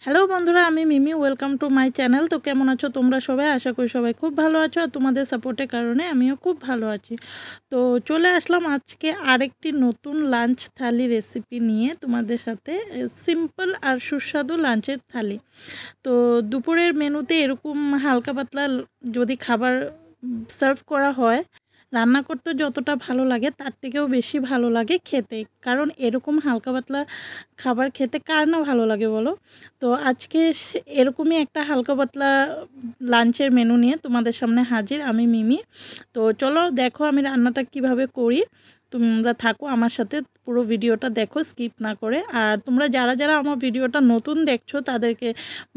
Hello বন্ধুরা, আমি Mimi. Welcome to my channel. তো কেমন আছো তোমরা সবাই? আশা করি সবাই খুব ভালো আছো, আর তোমাদের সাপোর্টের কারণে আমিও খুব ভালো আছি। তো চলে আসলাম আজকে আরেকটি নতুন লাঞ্চ থালি রেসিপি নিয়ে তোমাদের সাথে। সিম্পল আর সুস্বাদু লাঞ্চের থালি। তো দুপুরের মেনুতে এরকম হালকা পাতলা যদি খাবার সার্ভ করা হয়, রান্না করতে যতটা ভালো লাগে তার থেকেও বেশি ভালো লাগে খেতে। কারণ এরকম হালকা পাতলা খাবার খেতে কার না ভালো লাগে বলো? তো আজকে এরকমই একটা হালকা পাতলা লাঞ্চের মেনু নিয়ে তোমাদের সামনে হাজির আমি মিমি। তো চলো দেখো আমি রান্নাটা কিভাবে করি। তোমরা থাকো আমার সাথে, পুরো ভিডিওটা দেখো স্কিপ না করে। আর তোমরা যারা যারা আমার ভিডিওটা নতুন দেখছো তাদেরকে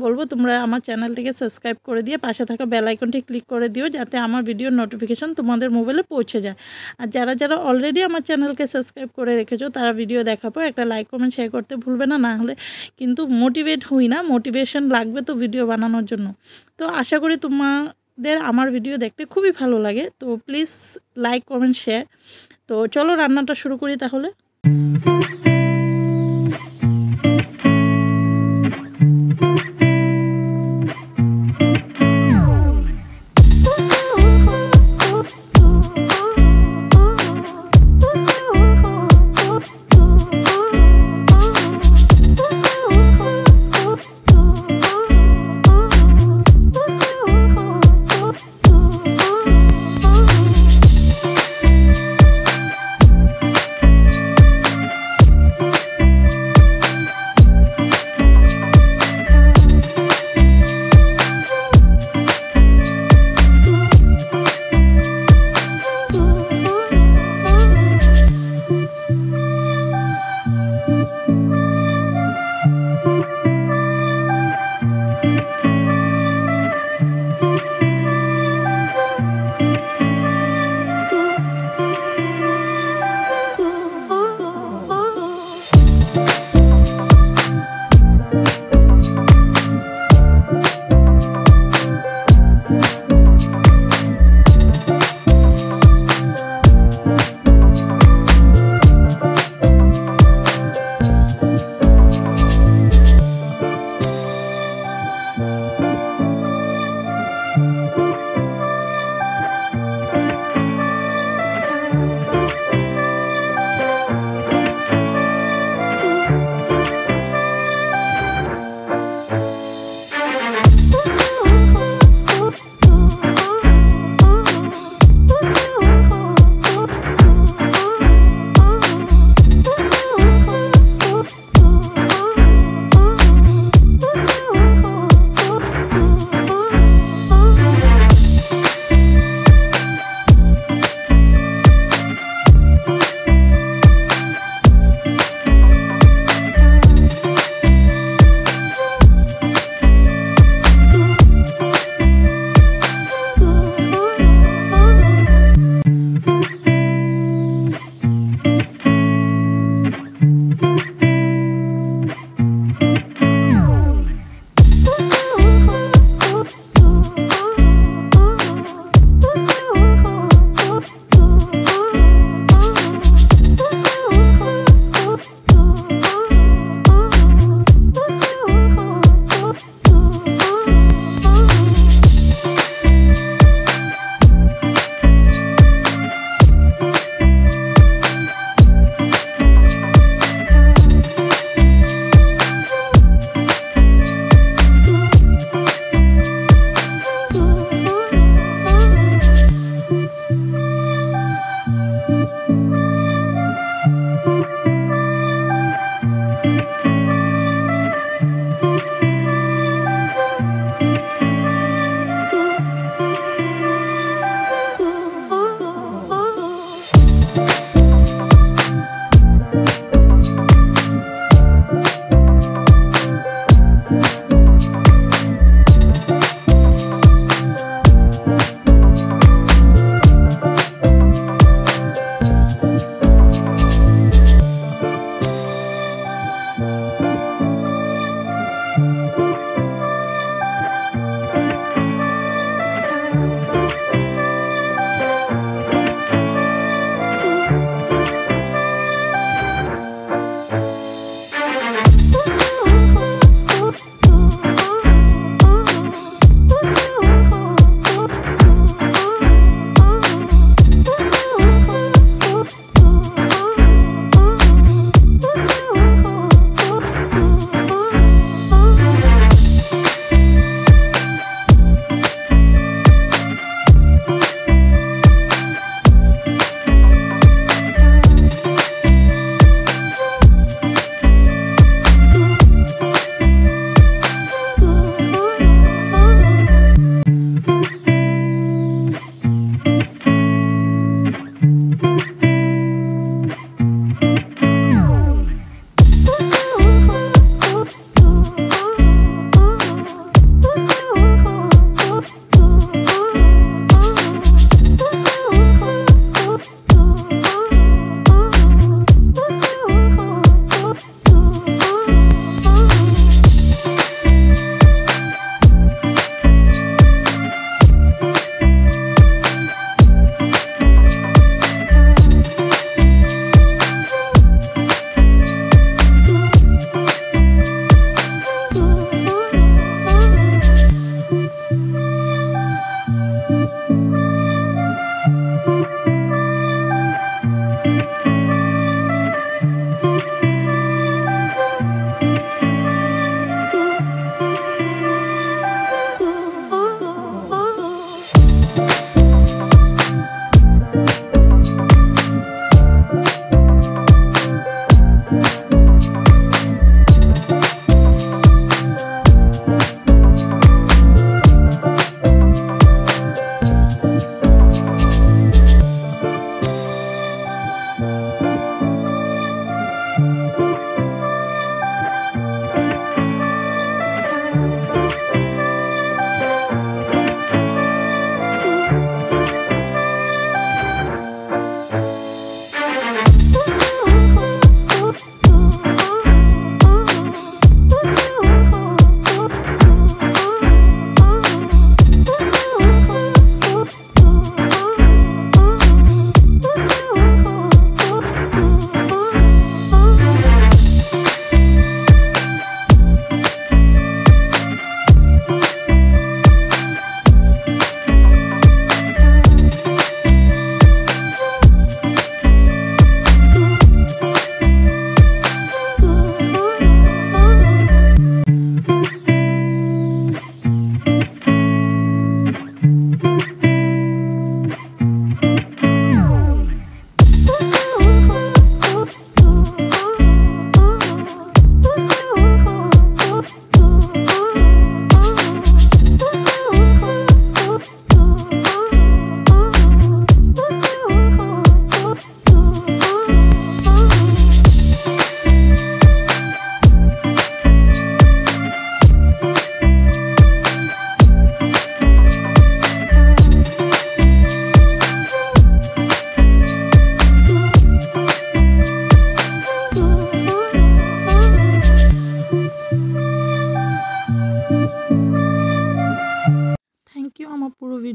বলবো তোমরা আমার চ্যানেলটিকে সাবস্ক্রাইব করে দিয়ে পাশে থাকা বেল আইকনটি ক্লিক করে দিও, যাতে আমার ভিডিওর নোটিফিকেশন তোমাদের মোবাইলে পৌঁছে যায়। আর যারা যারা অলরেডি আমার চ্যানেলকে সাবস্ক্রাইব করে রেখেছো তারা ভিডিও দেখার পর একটা লাইক কমেন্ট শেয়ার করতে ভুলবে না, না হলে কিন্তু মোটিভেট হই না, মোটিভেশন লাগবে তো ভিডিও বানানোর জন্য। তো আশা করি তোমাদের আমার ভিডিও দেখতে খুবই ভালো লাগে। তো প্লিজ লাইক কমেন্ট শেয়ার। তো চলো রান্নাটা শুরু করি তাহলে।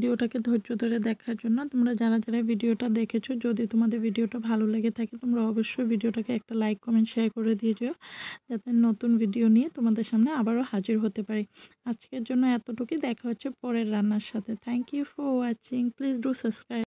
ভিডিওটাকে ধৈর্য ধরে দেখার জন্য। তোমরা যারা যারা ভিডিওটা দেখেছো, যদি তোমাদের ভিডিওটা ভালো লেগে থাকে তোমরা অবশ্যই ভিডিওটাকে একটা লাইক কমেন্ট শেয়ার করে দিয়ে যেও, যাতে নতুন ভিডিও নিয়ে তোমাদের সামনে আবারও হাজির হতে পারি। আজকের জন্য এতটুকুই, দেখা হচ্ছে পরের রান্নার সাথে। Thank you for watching, please do subscribe.